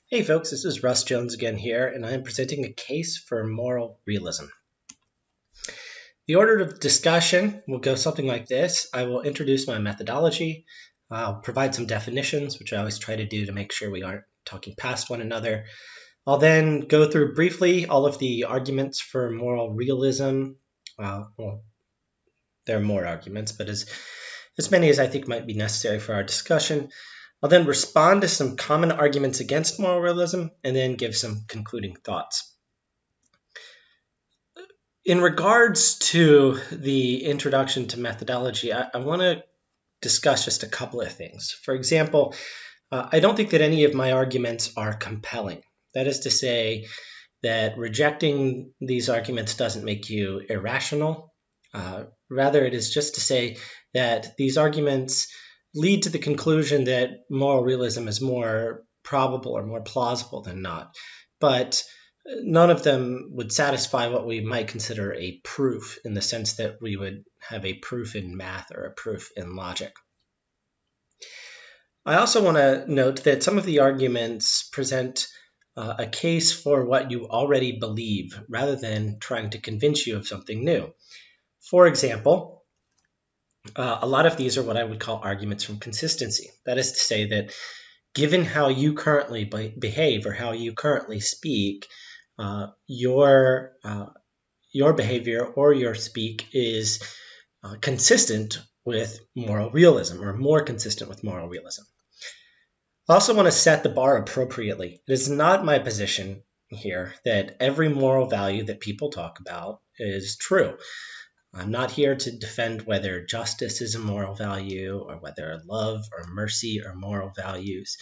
Hey folks, this is Russ Jones again here, and I am presenting a case for moral realism. The order of discussion will go something like this. I will introduce my methodology, I'll provide some definitions, which I always try to do to make sure we aren't talking past one another. I'll then go through briefly all of the arguments for moral realism. Well, there are more arguments, but as many as I think might be necessary for our discussion. I'll then respond to some common arguments against moral realism and then give some concluding thoughts. In regards to the introduction to methodology, I want to discuss just a couple of things. For example, I don't think that any of my arguments are compelling. That is to say that rejecting these arguments doesn't make you irrational. Rather, it is just to say that these arguments lead to the conclusion that moral realism is more probable or more plausible than not. But none of them would satisfy what we might consider a proof in the sense that we would have a proof in math or a proof in logic. I also want to note that some of the arguments present a case for what you already believe rather than trying to convince you of something new. For example, a lot of these are what I would call arguments from consistency. That is to say that given how you currently behave or how you currently speak, your behavior or your speak is consistent with moral realism or more consistent with moral realism. I also want to set the bar appropriately. It is not my position here that every moral value that people talk about is true. I'm not here to defend whether justice is a moral value or whether love or mercy are moral values.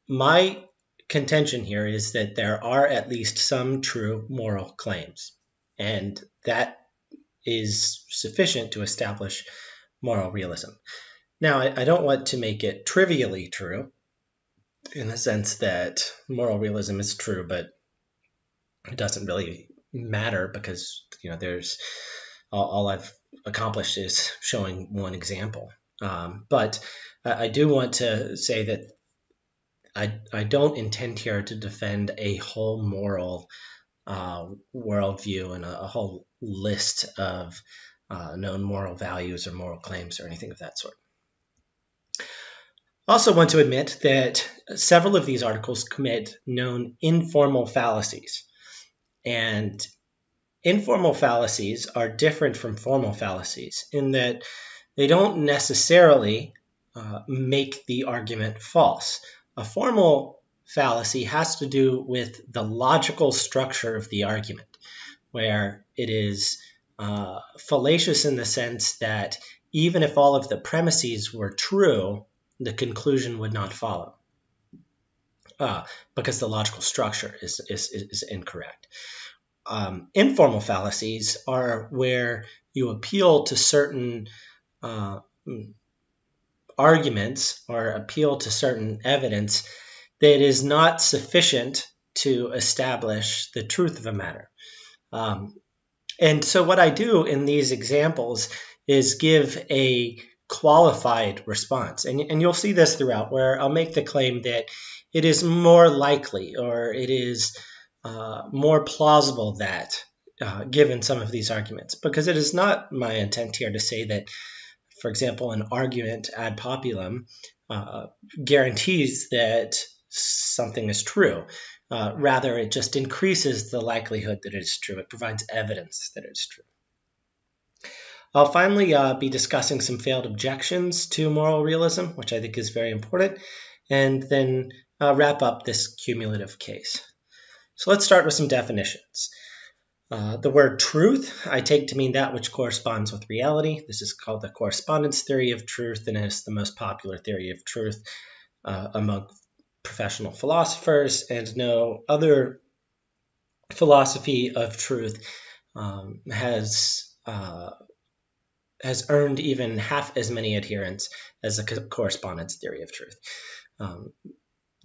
My contention here is that there are at least some true moral claims, and that is sufficient to establish moral realism. Now, I don't want to make it trivially true in the sense that moral realism is true, but it doesn't really matter because there's all I've accomplished is showing one example. But I do want to say that I don't intend here to defend a whole moral worldview and a whole list of known moral values or moral claims or anything of that sort. I also want to admit that several of these articles commit known informal fallacies. And informal fallacies are different from formal fallacies in that they don't necessarily make the argument false. A formal fallacy has to do with the logical structure of the argument, where it is fallacious in the sense that even if all of the premises were true, the conclusion would not follow because the logical structure is incorrect. Informal fallacies are where you appeal to certain arguments or appeal to certain evidence that is not sufficient to establish the truth of a matter. And so what I do in these examples is give a qualified response. And you'll see this throughout, where I'll make the claim that it is more likely or it is more plausible that given some of these arguments, because it is not my intent here to say that, for example, an argument ad populum guarantees that something is true. Rather, it just increases the likelihood that it is true. It provides evidence that it's true. I'll finally be discussing some failed objections to moral realism, which I think is very important, and then wrap up this cumulative case. So let's start with some definitions. The word truth I take to mean that which corresponds with reality. This is called the correspondence theory of truth, and it's the most popular theory of truth among professional philosophers, and no other philosophy of truth has earned even half as many adherents as the correspondence theory of truth.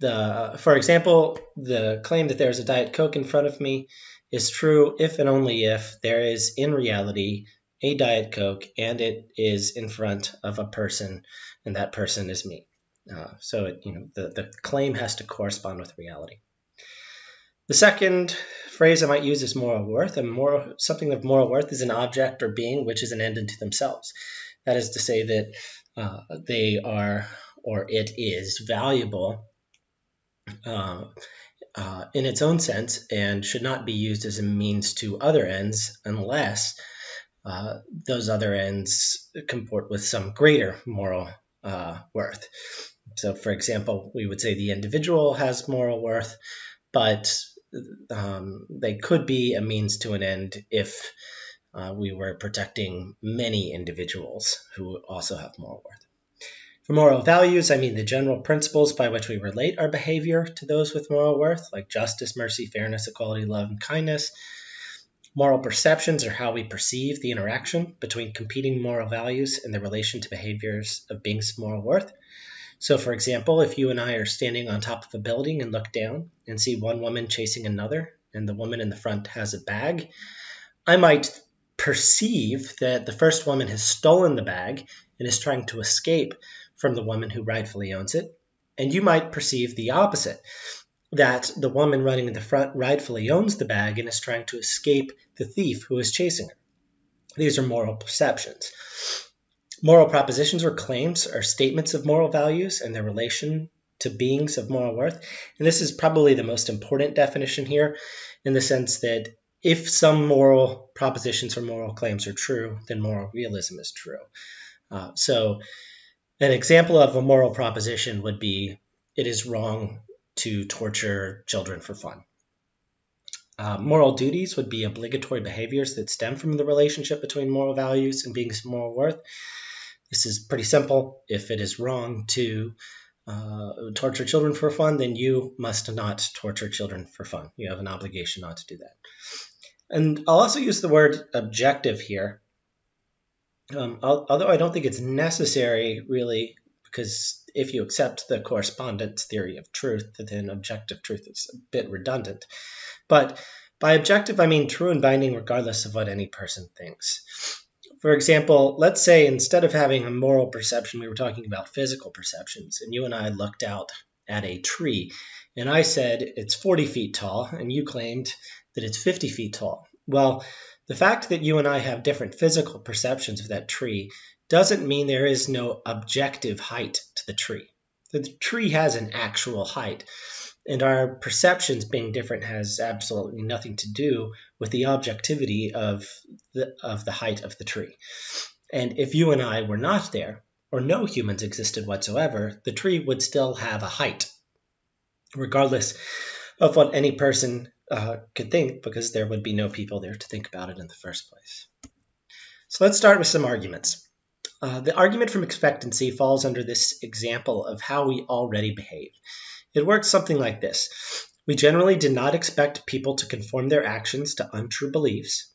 For example, the claim that there's a Diet Coke in front of me is true if and only if there is in reality a Diet Coke and it is in front of a person and that person is me. The claim has to correspond with reality. The second phrase I might use is moral worth. Something of moral worth is an object or being which is an end unto themselves. That is to say that they are, or it is, valuable in its own sense and should not be used as a means to other ends unless those other ends comport with some greater moral worth. So, for example, we would say the individual has moral worth, but they could be a means to an end if we were protecting many individuals who also have moral worth. For moral values, I mean the general principles by which we relate our behavior to those with moral worth, like justice, mercy, fairness, equality, love, and kindness. Moral perceptions are how we perceive the interaction between competing moral values and the relation to behaviors of beings of moral worth. So, for example, if you and I are standing on top of a building and look down and see one woman chasing another, and the woman in the front has a bag, I might perceive that the first woman has stolen the bag and is trying to escape from the woman who rightfully owns it. And you might perceive the opposite, that the woman running in the front rightfully owns the bag and is trying to escape the thief who is chasing her. These are moral perceptions. Moral propositions or claims are statements of moral values and their relation to beings of moral worth. And this is probably the most important definition here, in the sense that if some moral propositions or moral claims are true, then moral realism is true. So an example of a moral proposition would be, it is wrong to torture children for fun. Moral duties would be obligatory behaviors that stem from the relationship between moral values and beings of moral worth. This is pretty simple. If it is wrong to torture children for fun, then you must not torture children for fun. You have an obligation not to do that. And I'll also use the word objective here, although I don't think it's necessary, really, because if you accept the correspondence theory of truth, then objective truth is a bit redundant. But by objective, I mean true and binding regardless of what any person thinks. For example, let's say instead of having a moral perception, we were talking about physical perceptions, and you and I looked out at a tree, and I said it's 40 feet tall, and you claimed that it's 50 feet tall. Well, the fact that you and I have different physical perceptions of that tree doesn't mean there is no objective height to the tree. The tree has an actual height, and our perceptions being different has absolutely nothing to do with the objectivity of the height of the tree. And if you and I were not there, or no humans existed whatsoever, the tree would still have a height, regardless of what any person could think, because there would be no people there to think about it in the first place. So let's start with some arguments. The argument from expectancy falls under this example of how we already behave. It works something like this. We generally do not expect people to conform their actions to untrue beliefs.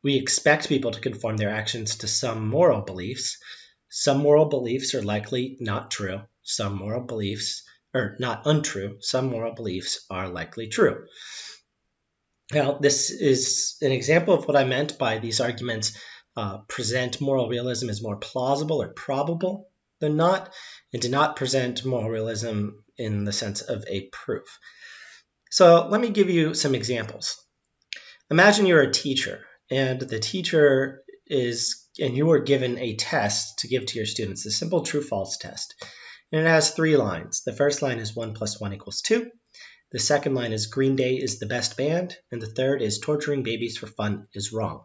We expect people to conform their actions to some moral beliefs. Some moral beliefs are likely not true. Some moral beliefs are not untrue. Some moral beliefs are likely true. Now, this is an example of what I meant by these arguments present moral realism as more plausible or probable than not, and do not present moral realism in the sense of a proof. So let me give you some examples. Imagine you're a teacher, and the teacher and you are given a test to give to your students, a simple true-false test. And it has 3 lines. The first line is 1 + 1 = 2. The second line is Green Day is the best band. And the third is torturing babies for fun is wrong.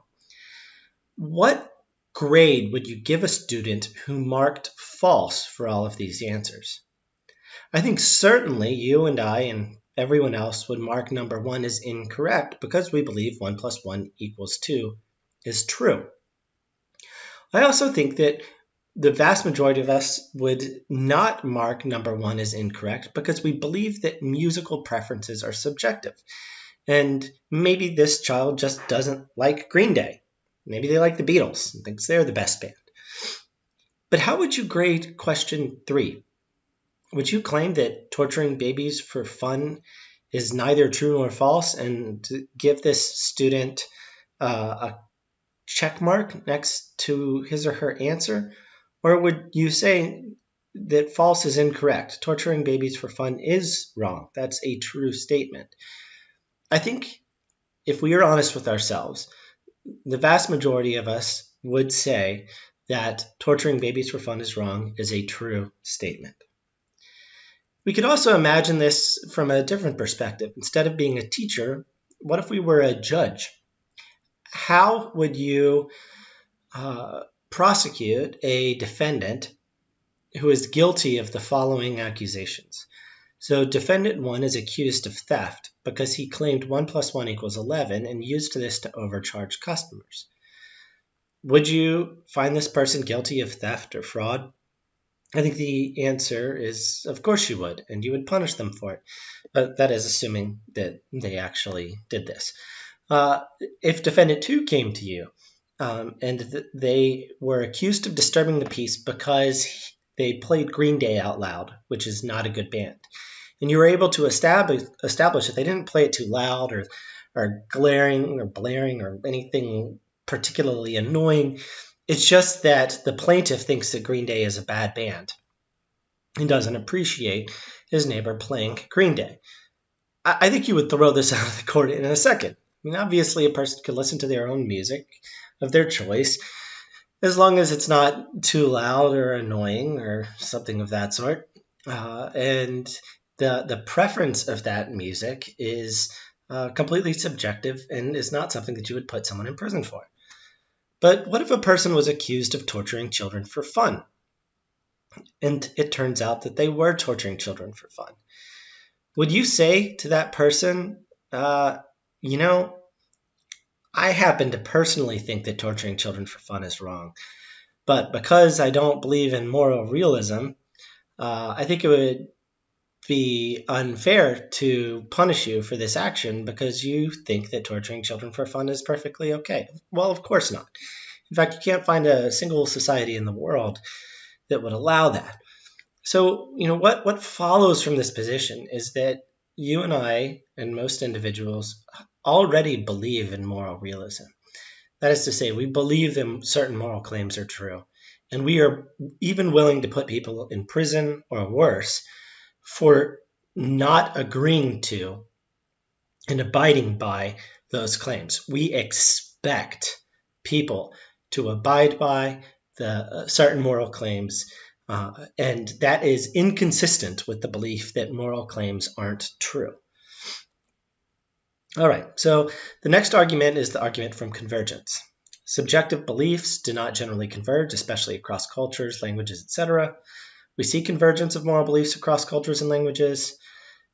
What grade would you give a student who marked false for all of these answers? I think certainly you and I and everyone else would mark number 1 as incorrect because we believe 1 + 1 = 2 is true. I also think that the vast majority of us would not mark number 1 as incorrect because we believe that musical preferences are subjective. And maybe this child just doesn't like Green Day. Maybe they like the Beatles and thinks they're the best band. But how would you grade question 3? Would you claim that torturing babies for fun is neither true nor false and give this student a check mark next to his or her answer? Or would you say, that false is incorrect. Torturing babies for fun is wrong. That's a true statement. I think if we are honest with ourselves, the vast majority of us would say that torturing babies for fun is wrong is a true statement. We could also imagine this from a different perspective. Instead of being a teacher, what if we were a judge? How would you prosecute a defendant who is guilty of the following accusations? So defendant 1 is accused of theft because he claimed 1 plus 1 equals 11 and used this to overcharge customers. Would you find this person guilty of theft or fraud? I think the answer is, of course you would, and you would punish them for it. But that is assuming that they actually did this. If defendant 2 came to you and they were accused of disturbing the peace because they played Green Day out loud, which is not a good band, and you were able to establish that they didn't play it too loud or glaring or blaring or anything particularly annoying, it's just that the plaintiff thinks that Green Day is a bad band and doesn't appreciate his neighbor playing Green Day. I think you would throw this out of the court in a second. I mean, obviously, a person could listen to their own music of their choice, as long as it's not too loud or annoying or something of that sort. And the preference of that music is completely subjective and is not something that you would put someone in prison for. But what if a person was accused of torturing children for fun? And it turns out that they were torturing children for fun. Would you say to that person, I happen to personally think that torturing children for fun is wrong, but because I don't believe in moral realism, I think it would be unfair to punish you for this action because you think that torturing children for fun is perfectly okay. Well, of course not. In fact, you can't find a single society in the world that would allow that. So, what follows from this position is that you and I and most individuals already believe in moral realism. That is to say, we believe that certain moral claims are true, and we are even willing to put people in prison or worse for not agreeing to and abiding by those claims. We expect people to abide by the certain moral claims, and that is inconsistent with the belief that moral claims aren't true. All right, so the next argument is the argument from convergence. Subjective beliefs do not generally converge, especially across cultures, languages, etc. We see convergence of moral beliefs across cultures and languages.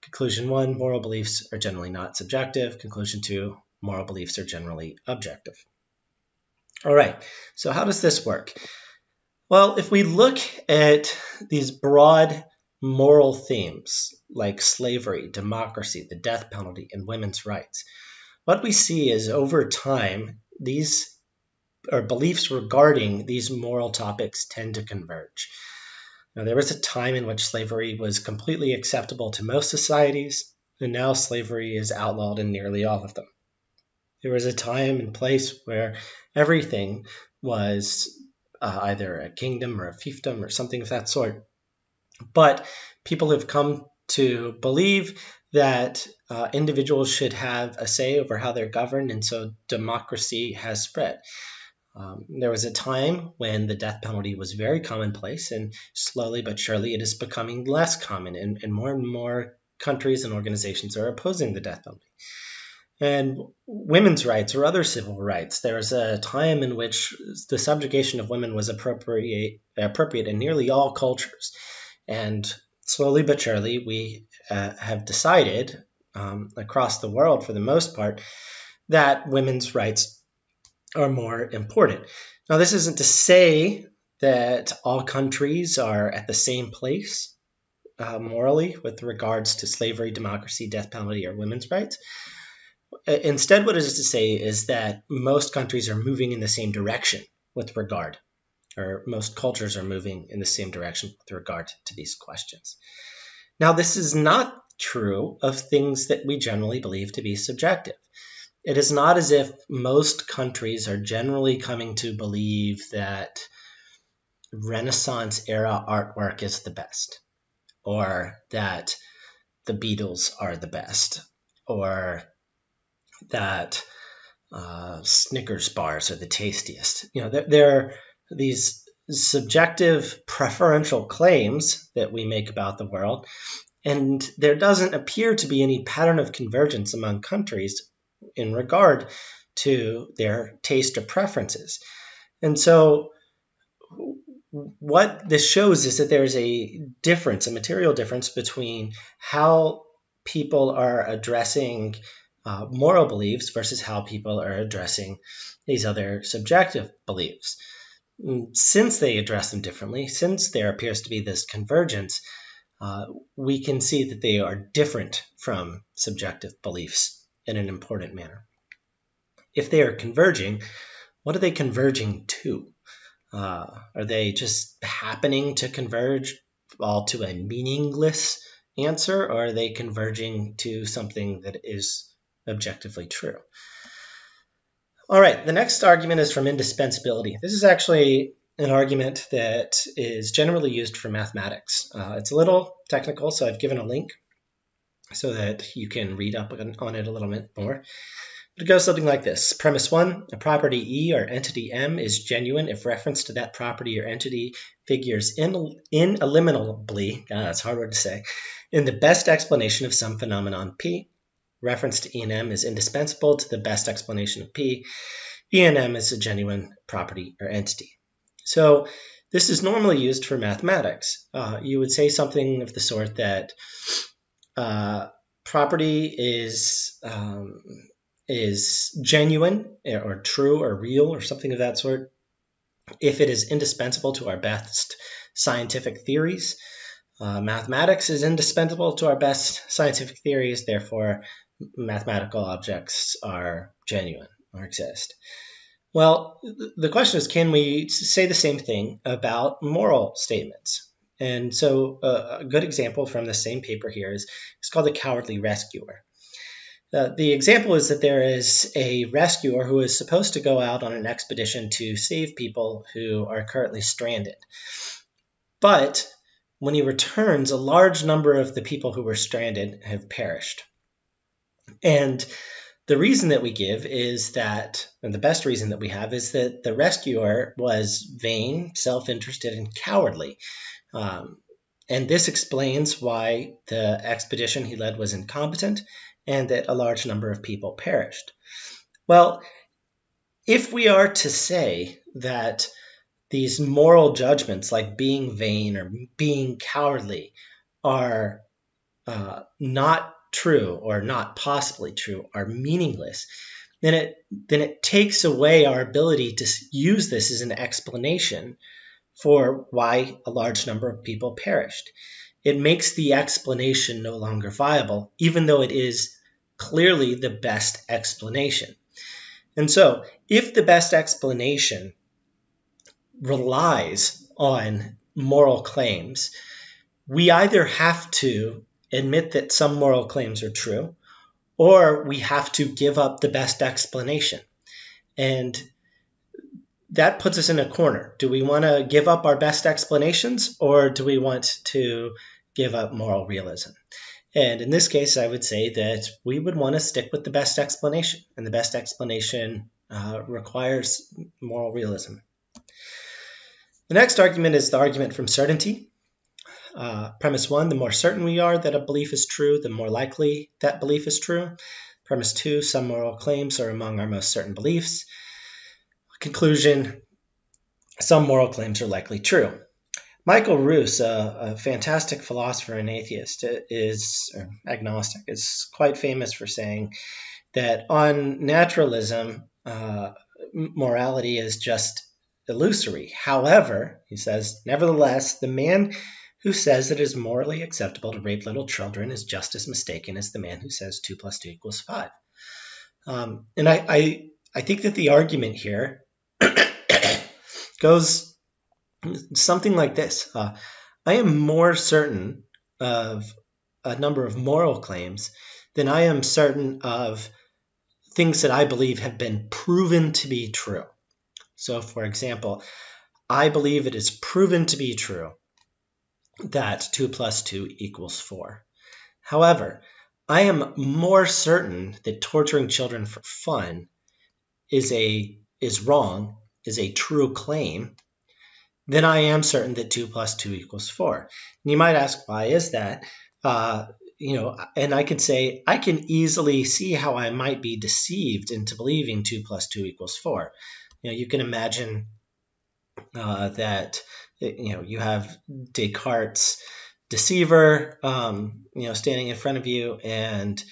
Conclusion 1, moral beliefs are generally not subjective. Conclusion 2, moral beliefs are generally objective. All right, so how does this work? Well, if we look at these broad moral themes like slavery, democracy, the death penalty, and women's rights, what we see is over time, these beliefs regarding these moral topics tend to converge. Now, there was a time in which slavery was completely acceptable to most societies, and now slavery is outlawed in nearly all of them. There was a time and place where everything was either a kingdom or a fiefdom or something of that sort. But people have come to believe that individuals should have a say over how they're governed, and so democracy has spread. There was a time when the death penalty was very commonplace, and slowly but surely it is becoming less common, and more countries and organizations are opposing the death penalty. And women's rights or other civil rights, there was a time in which the subjugation of women was appropriate in nearly all cultures. And slowly but surely, we have decided across the world, for the most part, that women's rights are more important. Now, this isn't to say that all countries are at the same place morally with regards to slavery, democracy, death penalty, or women's rights. Instead, what it is to say is that most countries are moving in the same direction with regard, or most cultures are moving in the same direction with regard to these questions. Now, this is not true of things that we generally believe to be subjective. It is not as if most countries are generally coming to believe that Renaissance era artwork is the best, or that the Beatles are the best, or that Snickers bars are the tastiest. There are these subjective preferential claims that we make about the world, and there doesn't appear to be any pattern of convergence among countries in regard to their taste or preferences. And so what this shows is that there's a difference, a material difference between how people are addressing moral beliefs versus how people are addressing these other subjective beliefs. Since they address them differently, since there appears to be this convergence, we can see that they are different from subjective beliefs in an important manner. If they are converging, what are they converging to? Are they just happening to converge all to a meaningless answer, or are they converging to something that is objectively true? All right, the next argument is from indispensability. This is actually an argument that is generally used for mathematics. It's a little technical, so I've given a link so that you can read up on it a little bit more. It goes something like this. Premise 1, a property E or entity M is genuine if reference to that property or entity figures ineliminably, that's a hard word to say, in the best explanation of some phenomenon P. Reference to E and M is indispensable to the best explanation of P. E and M is a genuine property or entity. So this is normally used for mathematics. You would say something of the sort that property is genuine or true or real or something of that sort if it is indispensable to our best scientific theories. Mathematics is indispensable to our best scientific theories, therefore mathematical objects are genuine or exist. Well, the question is, can we say the same thing about moral statements? And so a good example from the same paper here is it's called the cowardly rescuer. The example is that there is a rescuer who is supposed to go out on an expedition to save people who are currently stranded. But when he returns, a large number of the people who were stranded have perished. And the reason that we give is that, and the best reason that we have, is that the rescuer was vain, self-interested, and cowardly. And this explains why the expedition he led was incompetent and that a large number of people perished. Well, if we are to say that these moral judgments like being vain or being cowardly are not true or not possibly true, are meaningless, then it takes away our ability to use this as an explanation for why a large number of people perished. It makes the explanation no longer viable, even though it is clearly the best explanation. And so, if the best explanation relies on moral claims, we either have to admit that some moral claims are true, or we have to give up the best explanation. And that puts us in a corner. Do we want to give up our best explanations, or do we want to give up moral realism? And in this case, I would say that we would want to stick with the best explanation, and the best explanation requires moral realism. The next argument is the argument from certainty. Premise 1, the more certain we are that a belief is true, the more likely that belief is true. Premise 2, some moral claims are among our most certain beliefs. Conclusion, some moral claims are likely true. Michael Roos, a fantastic philosopher and atheist, or agnostic, is quite famous for saying that on naturalism, morality is just illusory. However, he says, nevertheless, the man who says it is morally acceptable to rape little children is just as mistaken as the man who says 2 + 2 = 5. And I think that the argument here goes something like this. I am more certain of a number of moral claims than I am certain of things that I believe have been proven to be true. So, for example, I believe it is proven to be true that 2 plus 2 equals 4. However, I am more certain that torturing children for fun is wrong, is a true claim, then I am certain that 2 plus 2 equals 4. And you might ask, why is that? And I could say, I can easily see how I might be deceived into believing 2 plus 2 equals 4. You can imagine that you have Descartes' deceiver, standing in front of you, and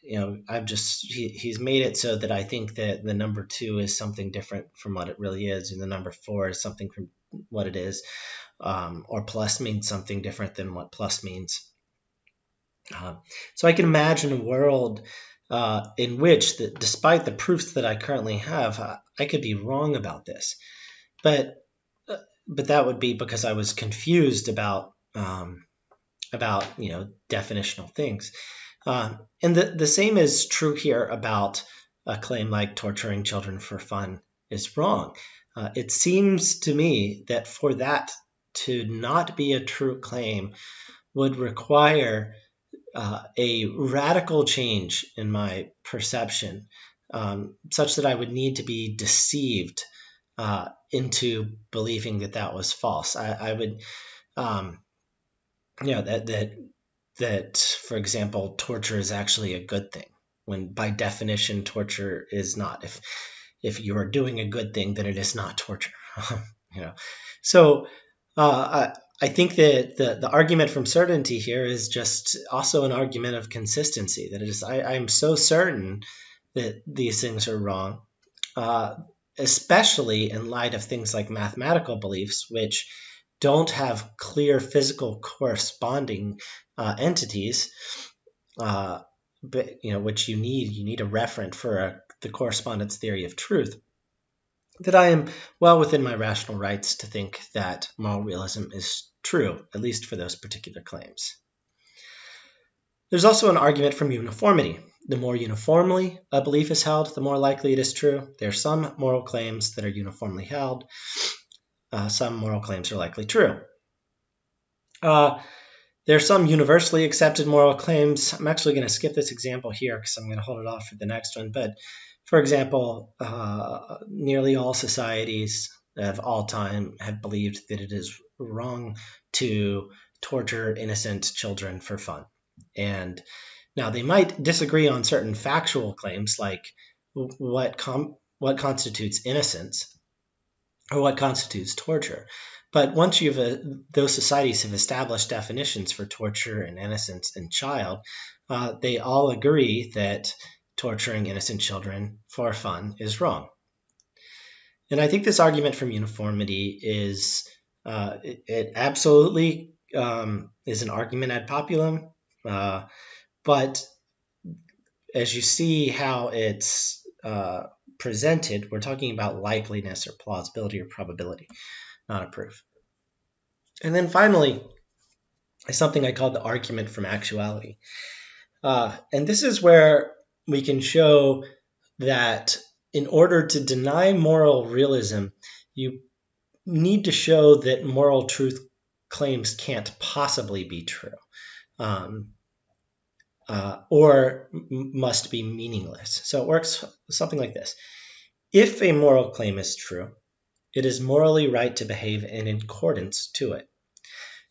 he's made it so that I think that the number 2 is something different from what it really is, and the number 4 is something from what it is, or plus means something different than what plus means. So I can imagine a world in which, despite the proofs that I currently have, I could be wrong about this. But that would be because I was confused about definitional things. And the same is true here about a claim like torturing children for fun is wrong. It seems to me that for that to not be a true claim would require a radical change in my perception, such that I would need to be deceived into believing that was false. I would, that, for example, torture is actually a good thing, when by definition torture is not. If you are doing a good thing, then it is not torture. So I think that the argument from certainty here is just also an argument of consistency. That is, I'm so certain that these things are wrong, especially in light of things like mathematical beliefs, which don't have clear physical corresponding entities, but which you need a referent for the correspondence theory of truth, that I am well within my rational rights to think that moral realism is true, at least for those particular claims. There's also an argument from uniformity. The more uniformly a belief is held, the more likely it is true. There are some moral claims that are uniformly held. Some moral claims are likely true. There are some universally accepted moral claims. I'm actually going to skip this example here because I'm going to hold it off for the next one. But for example, nearly all societies of all time have believed that it is wrong to torture innocent children for fun. And now they might disagree on certain factual claims, like what constitutes innocence or what constitutes torture. But once those societies have established definitions for torture and innocence and child, they all agree that torturing innocent children for fun is wrong. And I think this argument from uniformity is it absolutely is an argument ad populum, but as you see how it's presented, we're talking about likeliness or plausibility or probability, not a proof. And then finally, is something I call the argument from actuality. And this is where we can show that in order to deny moral realism, you need to show that moral truth claims can't possibly be true, or must be meaningless. So it works something like this. If a moral claim is true, it is morally right to behave in accordance to it.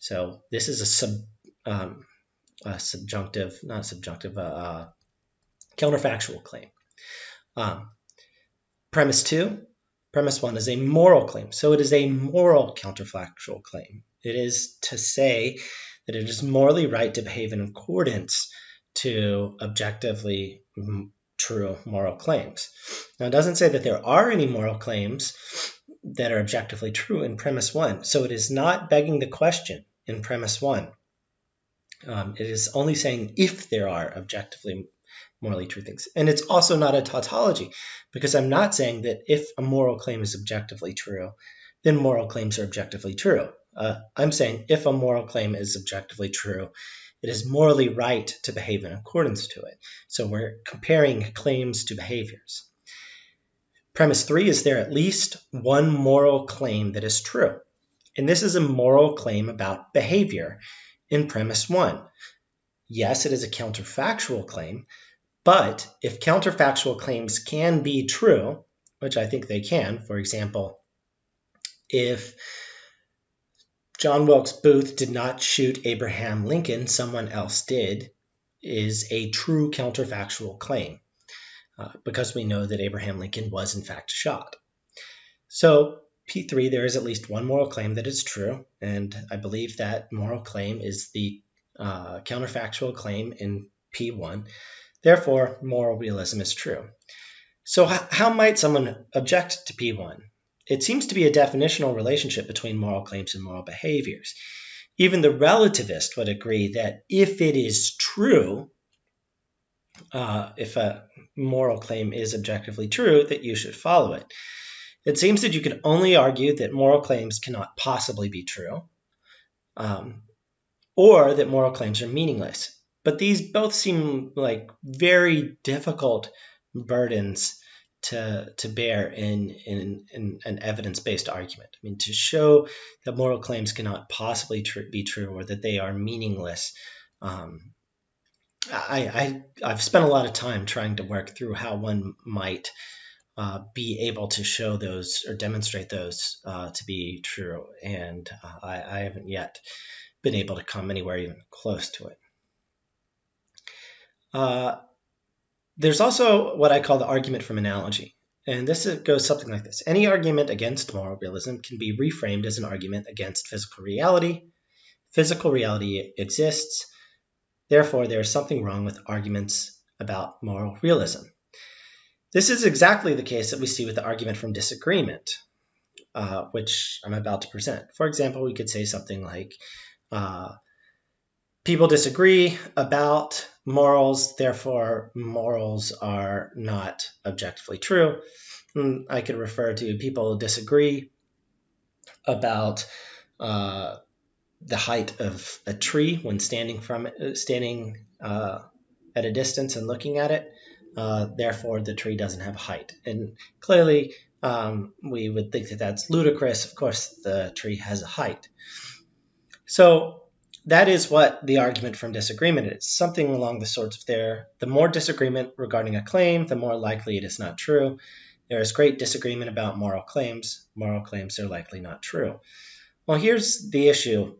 So this is a counterfactual claim. Premise one is a moral claim. So it is a moral counterfactual claim. It is to say that it is morally right to behave in accordance to objectively true moral claims. Now, it doesn't say that there are any moral claims that are objectively true in premise one. So it is not begging the question in premise one. It is only saying if there are objectively morally true things. And it's also not a tautology, because I'm not saying that if a moral claim is objectively true, then moral claims are objectively true. I'm saying if a moral claim is objectively true, it is morally right to behave in accordance to it. So we're comparing claims to behaviors. Premise 3 is there at least one moral claim that is true. And this is a moral claim about behavior in premise 1. Yes, it is a counterfactual claim, but if counterfactual claims can be true, which I think they can, for example, if John Wilkes Booth did not shoot Abraham Lincoln, someone else did, is a true counterfactual claim, because we know that Abraham Lincoln was in fact shot. So P3, there is at least one moral claim that is true, and I believe that moral claim is the counterfactual claim in P1. Therefore, moral realism is true. So how might someone object to P1? It seems to be a definitional relationship between moral claims and moral behaviors. Even the relativist would agree that if it is true, if a moral claim is objectively true, that you should follow it. It seems that you can only argue that moral claims cannot possibly be true, or that moral claims are meaningless. But these both seem like very difficult burdens to bear in an evidence-based argument. I mean, to show that moral claims cannot possibly be true or that they are meaningless. I've spent a lot of time trying to work through how one might be able to show those or demonstrate those to be true, and I haven't yet been able to come anywhere even close to it. There's also what I call the argument from analogy, and this goes something like this. Any argument against moral realism can be reframed as an argument against physical reality. Physical reality exists, therefore there is something wrong with arguments about moral realism. This is exactly the case that we see with the argument from disagreement, which I'm about to present. For example, we could say something like, people disagree about morals, therefore morals are not objectively true. And I could refer to people disagree about the height of a tree when standing at a distance and looking at it. Therefore, the tree doesn't have height. And clearly, we would think that that's ludicrous. Of course, the tree has a height. So that is what the argument from disagreement is. Something along the sorts of the more disagreement regarding a claim, the more likely it is not true. There is great disagreement about moral claims. Moral claims are likely not true. Well, here's the issue.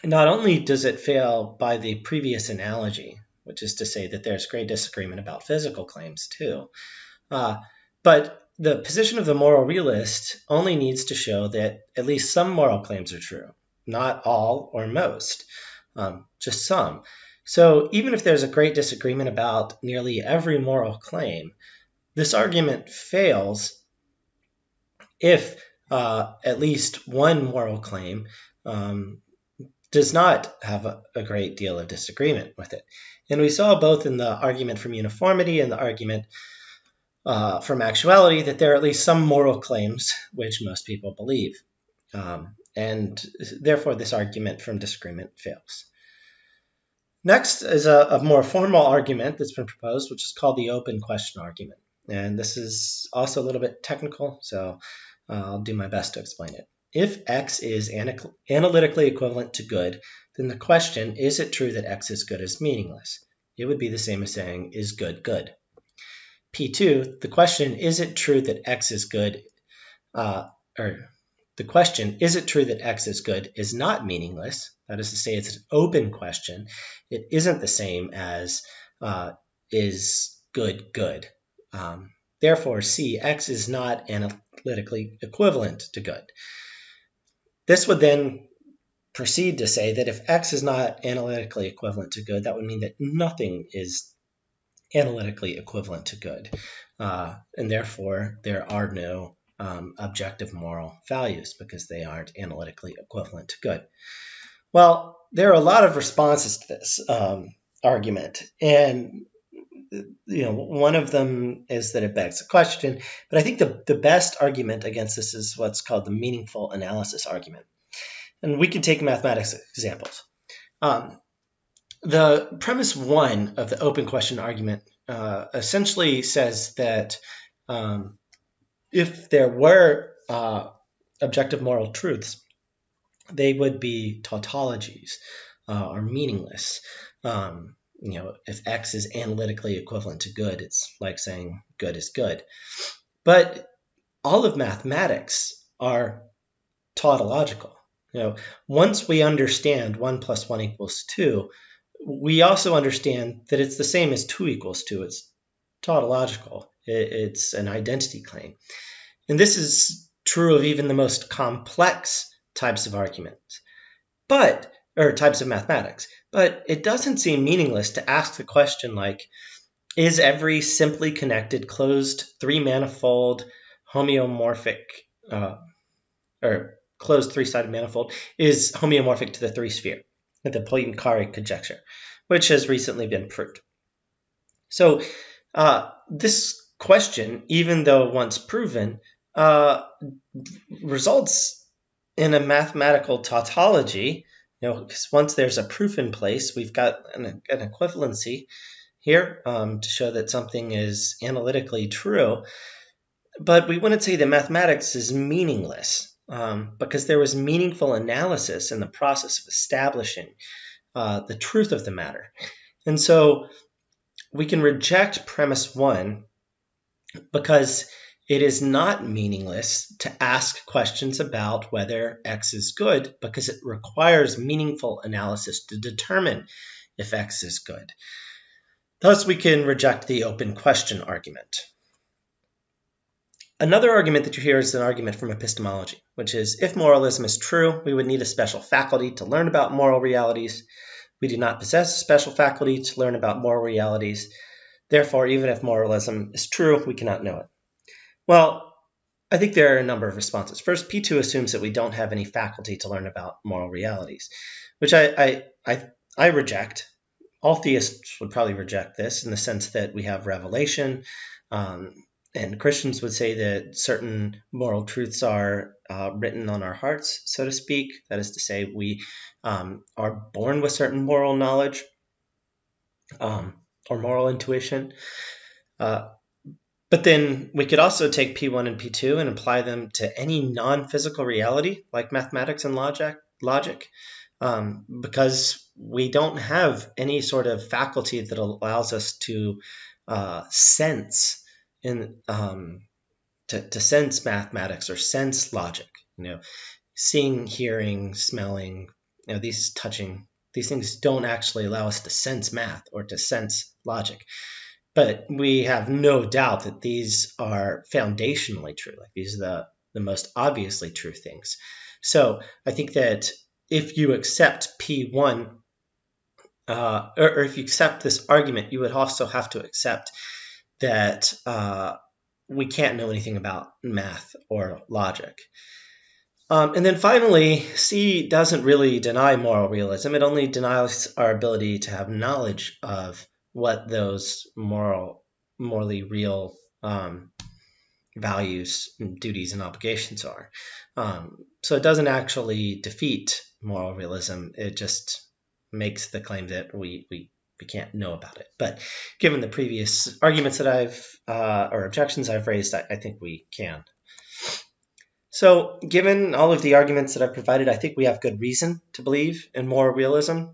Not only does it fail by the previous analogy, which is to say that there's great disagreement about physical claims too, but the position of the moral realist only needs to show that at least some moral claims are true, not all or most, just some. So even if there's a great disagreement about nearly every moral claim, this argument fails if at least one moral claim does not have a great deal of disagreement with it. And we saw both in the argument from uniformity and the argument from actuality that there are at least some moral claims which most people believe. And therefore, this argument from disagreement fails. Next is a more formal argument that's been proposed, which is called the open question argument. And this is also a little bit technical, so I'll do my best to explain it. If X is analytically equivalent to good, then the question, is it true that X is good, is meaningless. It would be the same as saying, is good good? P2, the question, is it true that X is good, the question, is it true that X is good, is not meaningless. That is to say, it's an open question. It isn't the same as is good good. Therefore, C, X is not analytically equivalent to good. This would then proceed to say that if X is not analytically equivalent to good, that would mean that nothing is analytically equivalent to good. And therefore, there are no objective moral values because they aren't analytically equivalent to good. Well, there are a lot of responses to this argument. And one of them is that it begs a question, but I think the best argument against this is what's called the meaningful analysis argument. And we can take mathematics examples. The premise 1 of the open question argument essentially says that if there were objective moral truths, they would be tautologies or meaningless. If X is analytically equivalent to good, it's like saying good is good. But all of mathematics are tautological. Once we understand 1 plus 1 equals 2, we also understand that it's the same as 2 equals 2. It's tautological. It's an identity claim. And this is true of even the most complex types of arguments, or types of mathematics. But it doesn't seem meaningless to ask the question like, is every simply connected closed three-manifold homeomorphic, or closed three-sided manifold, is homeomorphic to the three-sphere, the Poincare conjecture, which has recently been proved. So this question, even though once proven, results in a mathematical tautology, because once there's a proof in place, we've got an equivalency here to show that something is analytically true. But we wouldn't say that mathematics is meaningless because there was meaningful analysis in the process of establishing the truth of the matter. And so we can reject premise 1 because it is not meaningless to ask questions about whether X is good, because it requires meaningful analysis to determine if X is good. Thus, we can reject the open question argument. Another argument that you hear is an argument from epistemology, which is, if moralism is true, we would need a special faculty to learn about moral realities. We do not possess a special faculty to learn about moral realities. Therefore, even if moralism is true, we cannot know it. Well, I think there are a number of responses. First, P2 assumes that we don't have any faculty to learn about moral realities, which I reject. All theists would probably reject this in the sense that we have revelation, and Christians would say that certain moral truths are written on our hearts, so to speak. That is to say, we are born with certain moral knowledge or moral intuition. But then we could also take P1 and P2 and apply them to any non-physical reality, like mathematics and logic, because we don't have any sort of faculty that allows us to sense to sense mathematics or sense logic. Seeing, hearing, smelling, these things don't actually allow us to sense math or to sense logic. But we have no doubt that these are foundationally true. Like, these are the most obviously true things. So I think that if you accept P1, or if you accept this argument, you would also have to accept that we can't know anything about math or logic. And then finally, C doesn't really deny moral realism. It only denies our ability to have knowledge of what those morally real values, duties, and obligations are. So it doesn't actually defeat moral realism. It just makes the claim that we can't know about it. But given the previous arguments that or objections I've raised, I think we can. So given all of the arguments that I've provided, I think we have good reason to believe in moral realism.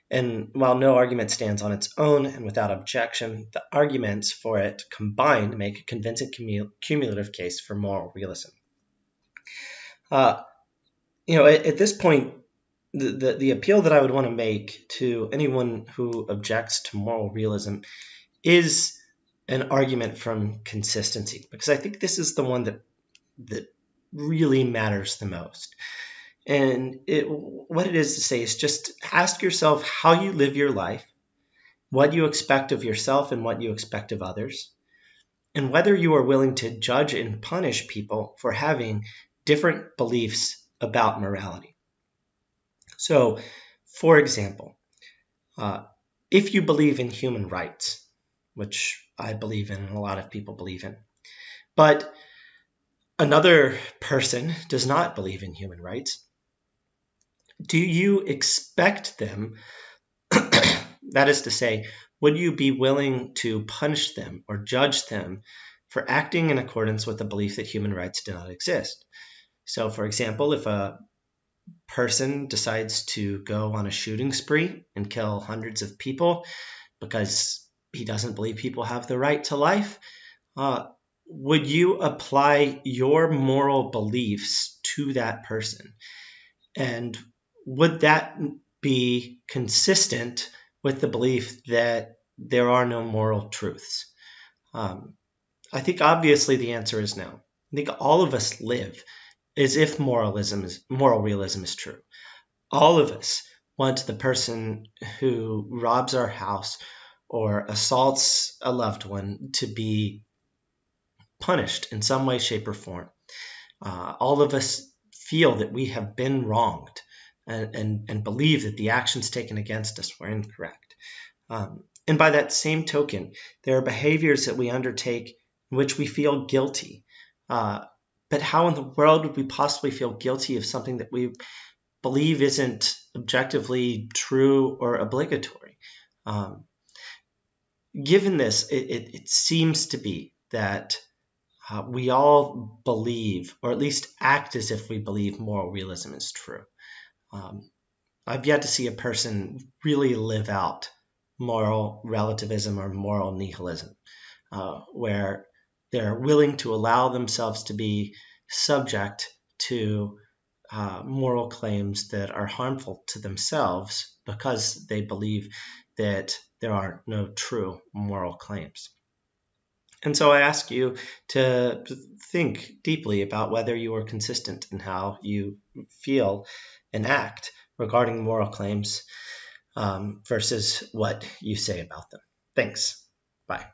And while no argument stands on its own and without objection, the arguments for it combined make a convincing cumulative case for moral realism. At this point, the appeal that I would want to make to anyone who objects to moral realism is an argument from consistency, because I think this is the one that really matters the most. And what it is to say is just ask yourself how you live your life, what you expect of yourself and what you expect of others, and whether you are willing to judge and punish people for having different beliefs about morality. So, for example, if you believe in human rights, which I believe in and a lot of people believe in, but another person does not believe in human rights, do you expect them, that is to say, would you be willing to punish them or judge them for acting in accordance with the belief that human rights do not exist. So, for example, if a person decides to go on a shooting spree and kill hundreds of people because he doesn't believe people have the right to life, would you apply your moral beliefs to that person? And would that be consistent with the belief that there are no moral truths? I think obviously the answer is no. I think all of us live as if moral realism is true. All of us want the person who robs our house or assaults a loved one to be punished in some way, shape, or form. All of us feel that we have been wronged and believe that the actions taken against us were incorrect. And by that same token, there are behaviors that we undertake in which we feel guilty. But how in the world would we possibly feel guilty of something that we believe isn't objectively true or obligatory? Given this, it seems to be that we all believe, or at least act as if we believe, moral realism is true. I've yet to see a person really live out moral relativism or moral nihilism, where they're willing to allow themselves to be subject to moral claims that are harmful to themselves because they believe that there are no true moral claims. And so I ask you to think deeply about whether you are consistent in how you feel and act regarding moral claims versus what you say about them. Thanks. Bye.